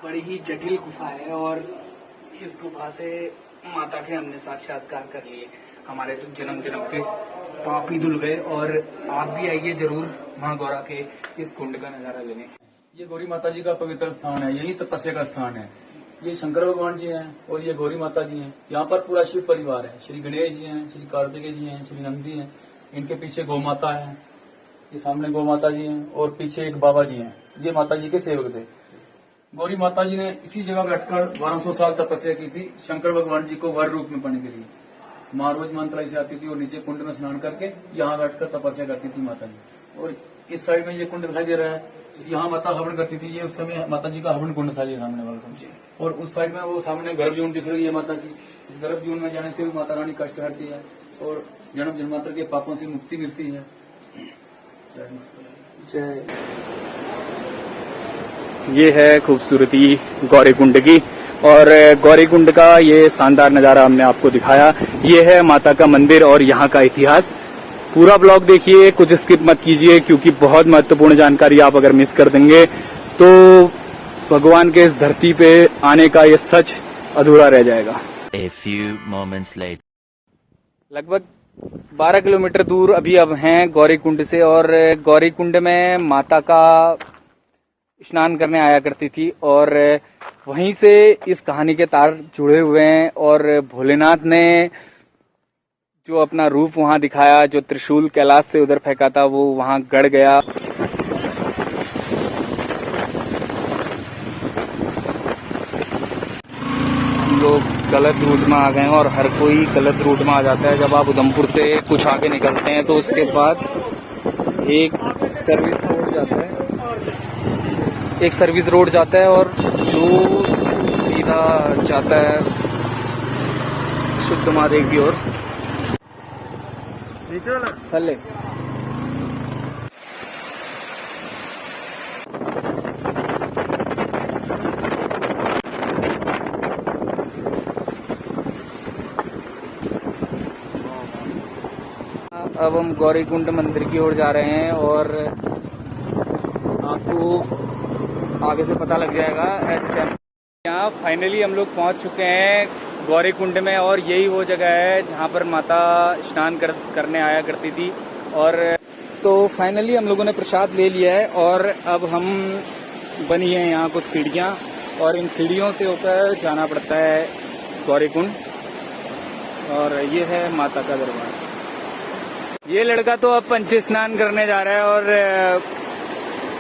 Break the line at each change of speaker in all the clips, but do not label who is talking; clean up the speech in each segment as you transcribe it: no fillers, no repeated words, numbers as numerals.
बड़ी ही जटिल गुफा है और इस गुफा से माता के हमने साक्षात्कार कर लिए। हमारे तो जन्म जन्म के पाप ही धुल गए। और आप भी आइए जरूर माँ गौरा के इस कुंड का नजारा लेने।
ये गौरी माता जी का पवित्र स्थान है, यही तपस्या का स्थान है। ये शंकर भगवान जी हैं और ये गौरी माता जी हैं। यहाँ पर पूरा शिव परिवार है। श्री गणेश जी हैं, श्री कार्तिकेय जी हैं, श्री नंदी हैं। इनके पीछे गौ माता है, ये सामने गौ माता जी हैं और पीछे एक बाबा जी हैं। ये माता जी के सेवक थे। गौरी माता जी ने इसी जगह बैठकर 1200 साल तपस्या की थी शंकर भगवान जी को वर रूप में पाने के लिए। माँ रोज मंत्रालय से आती थी और नीचे कुंड में स्नान करके यहाँ बैठकर तपस्या करती थी माता जी। और इस साइड में ये कुंड दिखाई दे रहा है, यहाँ माता हवन करती थी। ये उस समय माता जी का हवन कुंड था, ये सामने वाला कुंड। और उस साइड में वो सामने गर्भजून दिख रही है माता की। इस गर्भजून में जाने से भी माता रानी कष्ट हटती है और जन्म जन्मांतर के पापों से मुक्ति मिलती है।
जय। ये है खूबसूरती गौरी कुंड की और गौरी कुंड का ये शानदार नजारा हमने आपको दिखाया। ये है माता का मंदिर और यहाँ का इतिहास। पूरा ब्लॉग देखिए, कुछ स्किप मत कीजिए क्योंकि बहुत महत्वपूर्ण जानकारी आप अगर मिस कर देंगे तो भगवान के इस धरती पे आने का ये सच अधूरा रह जाएगा।
A few moments later.
लगभग 12 किलोमीटर दूर अभी अब हैं गौरी कुंड से और गौरी कुंड में माता का स्नान करने आया करती थी और वहीं से इस कहानी के तार जुड़े हुए हैं। और भोलेनाथ ने जो अपना रूप वहां दिखाया, जो त्रिशूल कैलाश से उधर फेंका था, वो वहां गड़ गया। हम लोग गलत रूट में आ गए हैं और हर कोई गलत रूट में आ जाता है। जब आप उधमपुर से कुछ आगे निकलते हैं तो उसके बाद एक सर्विस रोड जाता है, और जो सीधा जाता है शुद्ध महादेव की ओर। चले अब हम गौरी कुंड मंदिर की ओर जा रहे हैं और आपको आगे से पता लग जाएगा। यहाँ फाइनली हम लोग पहुँच चुके हैं गौरी कुंड में और यही वो जगह है जहाँ पर माता स्नान करने आया करती थी। और तो फाइनली हम लोगों ने प्रसाद ले लिया है और अब हम बनी है यहाँ कुछ सीढ़ियाँ और इन सीढ़ियों से होकर जाना पड़ता है गौरी कुंड। और ये है माता का दरबार। ये लड़का तो अब पंच स्नान करने जा रहा है और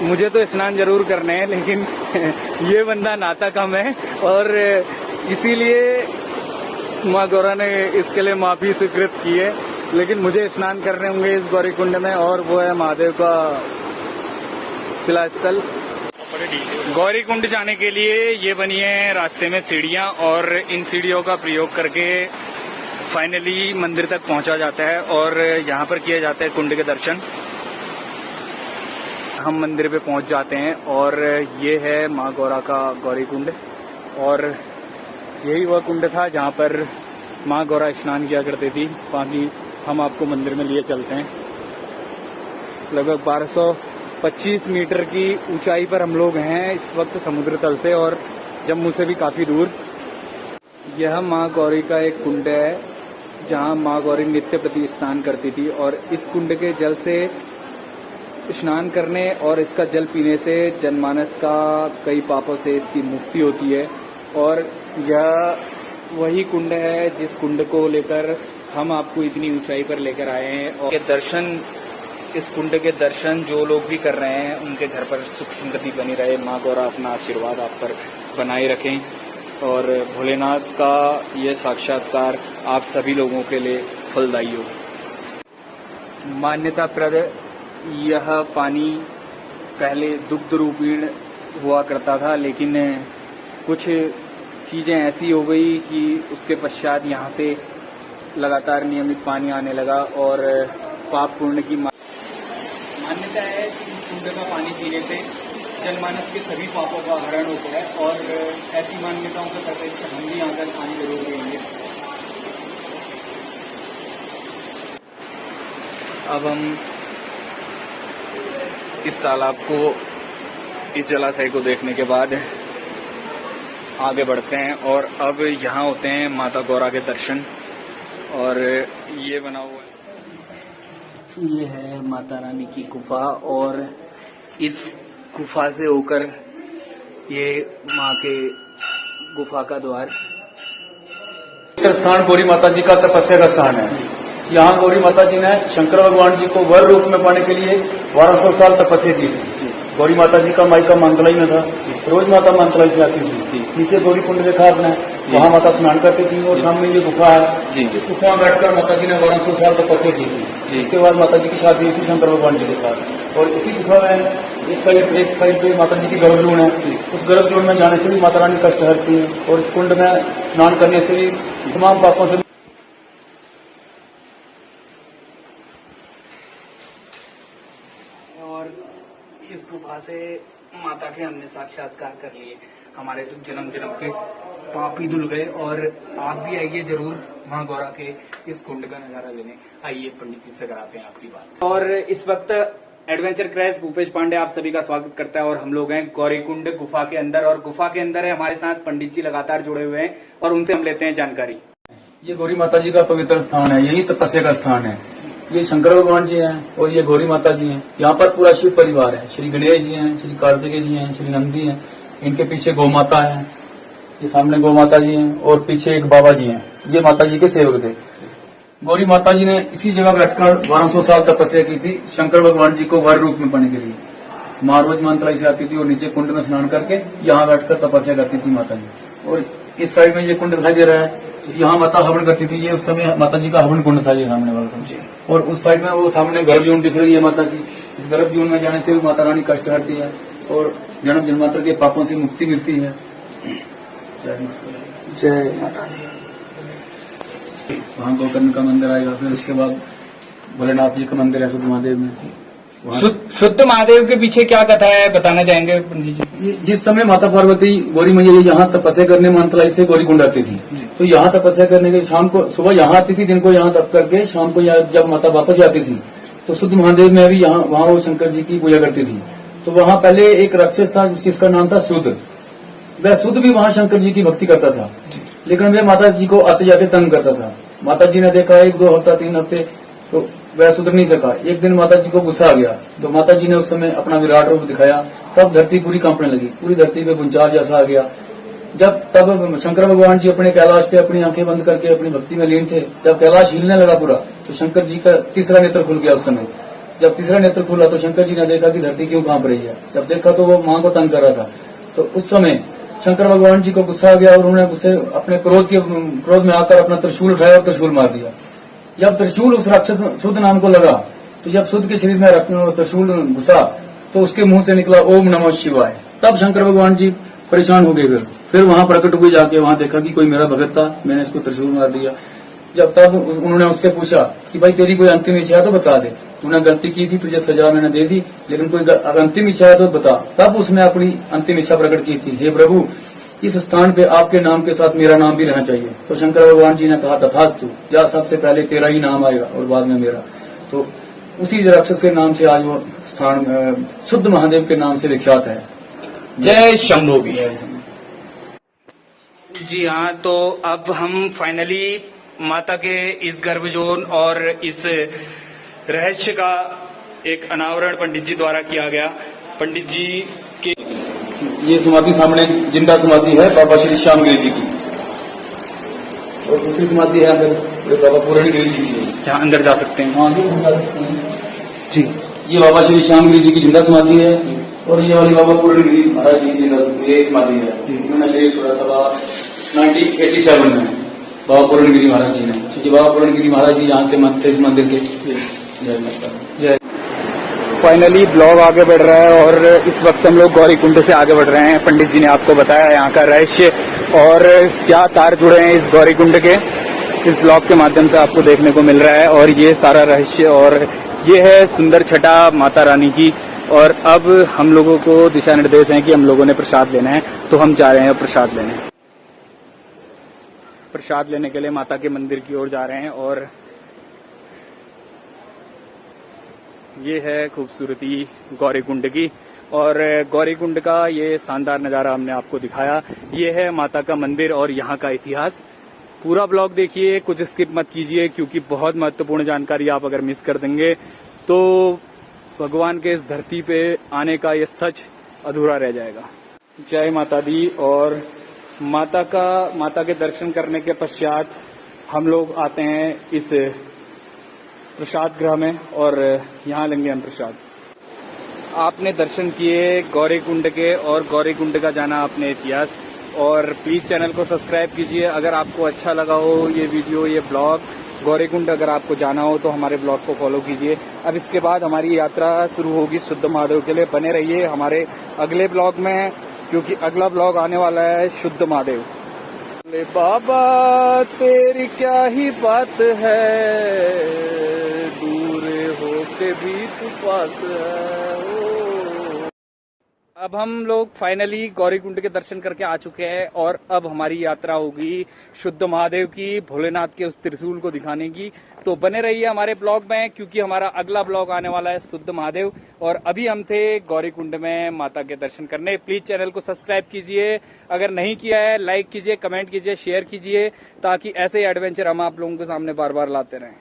मुझे तो स्नान जरूर करने हैं, लेकिन ये बंदा नहाता कम है और इसीलिए माँ गौरा ने इसके लिए माफी स्वीकृत की है। लेकिन मुझे स्नान करने होंगे इस गौरी कुंड में और वो है महादेव का शिलास्थल। गौरी कुंड जाने के लिए ये बनी है रास्ते में सीढ़ियाँ और इन सीढ़ियों का प्रयोग करके फाइनली मंदिर तक पहुंचा जाता है और यहाँ पर किए जाते हैं कुंड के दर्शन। हम मंदिर पे पहुंच जाते हैं और ये है माँ गौरा का गौरी कुंड और यही वह कुंड था जहाँ पर माँ गौरा स्नान किया करती थी। पानी हम आपको मंदिर में लिए चलते हैं। लगभग 1225 मीटर की ऊंचाई पर हम लोग हैं इस वक्त समुद्र तल से और जम्मू से भी काफी दूर। यह माँ गौरी का एक कुंड है जहाँ माँ गौरी नित्य प्रति स्नान करती थी और इस कुंड के जल से स्नान करने और इसका जल पीने से जनमानस का कई पापों से इसकी मुक्ति होती है। और यह वही कुंड है जिस कुंड को लेकर हम आपको इतनी ऊंचाई पर लेकर आए हैं। और ये दर्शन, इस कुंड के दर्शन जो लोग भी कर रहे हैं उनके घर पर सुख समृद्धि बनी रहे। माँ गौरा अपना आशीर्वाद आप पर बनाए रखें और भोलेनाथ का यह साक्षात्कार आप सभी लोगों के लिए फलदायी हो। मान्यताप्रद यह पानी पहले दुग्ध रूपीण हुआ करता था, लेकिन कुछ चीजें ऐसी हो गई कि उसके पश्चात यहाँ से लगातार नियमित पानी आने लगा और पाप पुण्य की मान्यता है कि इस कुंड का पानी पीने से जनमानस के सभी पापों का हरण होता है। और ऐसी मान्यताओं के प्रत्यक्ष हम भी आकर पानी जरूर पिएंगे। अब हम इस तालाब को, इस जलाशय को देखने के बाद आगे बढ़ते हैं और अब यहाँ होते हैं माता गौरा के दर्शन। और ये बना हुआ है, ये है माता रानी की गुफा और इस गुफा से होकर ये माँ के गुफा का द्वार।
स्थान गौरी माता जी का तपस्या का स्थान है। यहाँ गौरी माता जी ने शंकर भगवान जी को वर रूप में पाने के लिए 1200 साल तपस्या की थी। गौरी माता जी का मायका मानतलाई में था, रोज माता मानतलाई से आती थी। नीचे गौरी कुंड देखा आपने, वहाँ माता स्नान करती थी और सामने ये गुफा है। इस गुफा में बैठकर माता जी ने 1200 साल तपस्या की थी। इसके बाद माता जी की शादी हुई थी शंकर भगवान जी के साथ। और इसी गुफा में एक साइड पे माता जी की गर्भजून है। उस गर्भजून में जाने से भी माता रानी कष्ट हरती है और इस कुंड में स्नान करने से भी तमाम पापों से।
और इस गुफा से माता के हमने साक्षात्कार कर लिए। हमारे तो जन्म जन्म के पाप ही धुल गए। और आप भी आइए जरूर माँ गौरा के इस कुंड का नजारा लेने। आइए पंडित जी से कराते हैं आपकी बात।
और इस वक्त एडवेंचर क्रैश भूपेश पांडे आप सभी का स्वागत करता है और हम लोग हैं गौरीकुंड गुफा के अंदर। और गुफा के अंदर है हमारे साथ पंडित जी लगातार जुड़े हुए हैं और उनसे हम लेते हैं जानकारी।
ये गौरी माता जी का पवित्र स्थान है, यही तपस्या का स्थान है। ये शंकर भगवान जी हैं और ये गौरी माता जी हैं। यहाँ पर पूरा शिव परिवार है। श्री गणेश जी हैं, श्री कार्तिकेय जी हैं, श्री नंदी हैं। इनके पीछे गौ माता है, ये सामने गौ माता जी हैं और पीछे एक बाबा जी हैं। ये माता जी के सेवक थे। गौरी माता जी ने इसी जगह बैठकर 1200 साल तपस्या की थी शंकर भगवान जी को वर रूप में पाने के लिए। माँ रोज मानतलाई से आती थी और नीचे कुंड में स्नान करके यहाँ बैठकर तपस्या करती थी माता जी। और इस साइड में ये कुंड दिखाई दे रहा है, यहाँ माता हवन करती थी। ये उस समय माता जी का हवन कुंड था, ये सामने वाला। और उस साइड में वो सामने गर्भजून दिख रही है माता की। इस गर्भजून में जाने से भी माता रानी कष्ट हरती है और जन्म जन्मांतर के पापों से मुक्ति मिलती है। जय माता दी। वहाँ गोकर्ण का मंदिर आएगा, फिर उसके बाद भोलेनाथ जी का मंदिर है शुद्ध महादेव में।
शुद्ध महादेव के पीछे क्या कथा है बताना चाहेंगे पंडित जी?
जिस समय माता पार्वती गौरी मैया यहाँ तपस्या करने मानतलाई से गौरी कुंड आती थी, तो यहाँ तपस्या करने के शाम को सुबह यहाँ आती थी, दिन को यहाँ तप करके शाम को जब माता वापस आती थी तो शुद्ध महादेव में भी यहाँ वहाँ वो शंकर जी की पूजा करती थी। तो वहाँ पहले एक राक्षस था जिसका नाम था शुद्ध। वह शुद्ध भी वहाँ शंकर जी की भक्ति करता था, लेकिन वह माता जी को आते जाते तंग करता था। माता जी ने देखा 1-2 हफ्ता 3 हफ्ते तो वह सुधर नहीं सका। एक दिन माता जी को गुस्सा आ गया तो माता जी ने उस समय अपना विराट रूप दिखाया। तब धरती पूरी कांपने लगी, पूरी धरती पे भूचाल जैसा आ गया। जब तब शंकर भगवान जी अपने कैलाश पे अपनी आंखें बंद करके अपनी भक्ति में लीन थे। जब कैलाश हिलने लगा पूरा तो शंकर जी का तीसरा नेत्र खुल गया। उस समय जब तीसरा नेत्र खुला तो शंकर जी ने देखा कि धरती क्यों कांप रही है। जब देखा तो वो मां को तंग कर रहा था। तो उस समय शंकर भगवान जी को गुस्सा आ गया और उन्होंने गुस्से अपने क्रोध में आकर अपना त्रिशूल उठाया और त्रिशूल मार दिया। जब त्रिशूल उस राक्षस शुद्ध नाम को लगा तो जब शुद्ध के शरीर में त्रिशूल घुसा तो उसके मुंह से निकला ओम नमः शिवाय। तब शंकर भगवान जी परेशान हो गए। फिर वहां प्रकट हुए, जाके वहां देखा कि कोई मेरा भगत था, मैंने इसको त्रिशूल मार दिया। जब तब उन्होंने उससे पूछा कि भाई तेरी कोई अंतिम इच्छा है तो बता दे, तूने गलती की थी, तुझे सजा मैंने दे दी, लेकिन कोई अंतिम इच्छा है तो बता। तब उसने अपनी अंतिम इच्छा प्रकट की थी, हे प्रभु इस स्थान पे आपके नाम के साथ मेरा नाम भी रहना चाहिए। तो शंकर भगवान जी ने कहा तथास्तु, जा सबसे पहले तेरा ही नाम आएगा और बाद में मेरा। तो उसी राक्षस के नाम से आज वो स्थान शुद्ध महादेव के नाम से विख्यात है।
जय शंभो भी। जी हाँ, तो अब हम फाइनली माता के इस गर्भजोन और इस रहस्य का एक अनावरण पंडित जी द्वारा किया गया। पंडित जी के
ये समाधि सामने जिंदा समाधि है बाबा श्री श्यामगिरी जी की, और दूसरी समाधि है अंदर बाबा पूरणगिरी जी की।
यहाँ अंदर जा सकते हैं?
हाँ जी जा सकते हैं जी। ये बाबा श्री श्यामगिरी जी की जिंदा समाधि है और ये वाली बाबा पूरणगिरी महाराज जी की जिंदा ये समाधि है। इन्होंने शरीर छोड़ा था 1987 में बाबा पूरणगिरी महाराज जी ने, क्योंकि बाबा पूरणगिरी महाराज जी यहाँ के मंत्र इस मंदिर के। जय।
फाइनली ब्लॉग आगे बढ़ रहा है और इस वक्त हम लोग गौरीकुंड से आगे बढ़ रहे हैं। पंडित जी ने आपको बताया यहाँ का रहस्य और क्या तार जुड़े हैं इस गौरीकुंड के, इस ब्लॉग के माध्यम से आपको देखने को मिल रहा है। और ये सारा रहस्य, और ये है सुंदर छटा माता रानी की। और अब हम लोगों को दिशा निर्देश है कि हम लोगों ने प्रसाद लेना है, तो हम जा रहे हैं प्रसाद लेने। प्रसाद लेने के लिए माता के मंदिर की ओर जा रहे हैं। और ये है खूबसूरती गौरीकुंड की। और गौरीकुंड का ये शानदार नजारा हमने आपको दिखाया। ये है माता का मंदिर और यहाँ का इतिहास। पूरा ब्लॉग देखिए, कुछ स्किप मत कीजिए, क्योंकि बहुत महत्वपूर्ण जानकारी आप अगर मिस कर देंगे तो भगवान के इस धरती पे आने का ये सच अधूरा रह जाएगा। जय माता दी। और माता के दर्शन करने के पश्चात हम लोग आते हैं इस प्रसाद गृह में और यहाँ लेंगे हम प्रसाद। आपने दर्शन किए गौरीकुंड के और गौरीकुंड का जाना आपने इतिहास। और प्लीज चैनल को सब्सक्राइब कीजिए। अगर आपको अच्छा लगा हो ये वीडियो, ये ब्लॉग, गौरीकुंड अगर आपको जाना हो तो हमारे ब्लॉग को फॉलो कीजिए। अब इसके बाद हमारी यात्रा शुरू होगी शुद्ध महादेव के लिए। बने रहिए हमारे अगले ब्लॉग में, क्योंकि अगला ब्लॉग आने वाला है शुद्ध महादेव। ले बाबा तेरी क्या ही बात है, दूर होके भी तू पास है। अब हम लोग फाइनली गौरीकुंड के दर्शन करके आ चुके हैं और अब हमारी यात्रा होगी शुद्ध महादेव की, भोलेनाथ के उस त्रिशूल को दिखाने की। तो बने रहिए हमारे ब्लॉग में, क्योंकि हमारा अगला ब्लॉग आने वाला है शुद्ध महादेव। और अभी हम थे गौरीकुंड में माता के दर्शन करने। प्लीज चैनल को सब्सक्राइब कीजिए, अगर नहीं किया है लाइक कीजिए, कमेंट कीजिए, शेयर कीजिए, ताकि ऐसे एडवेंचर हम आप लोगों के सामने बार बार लाते रहें।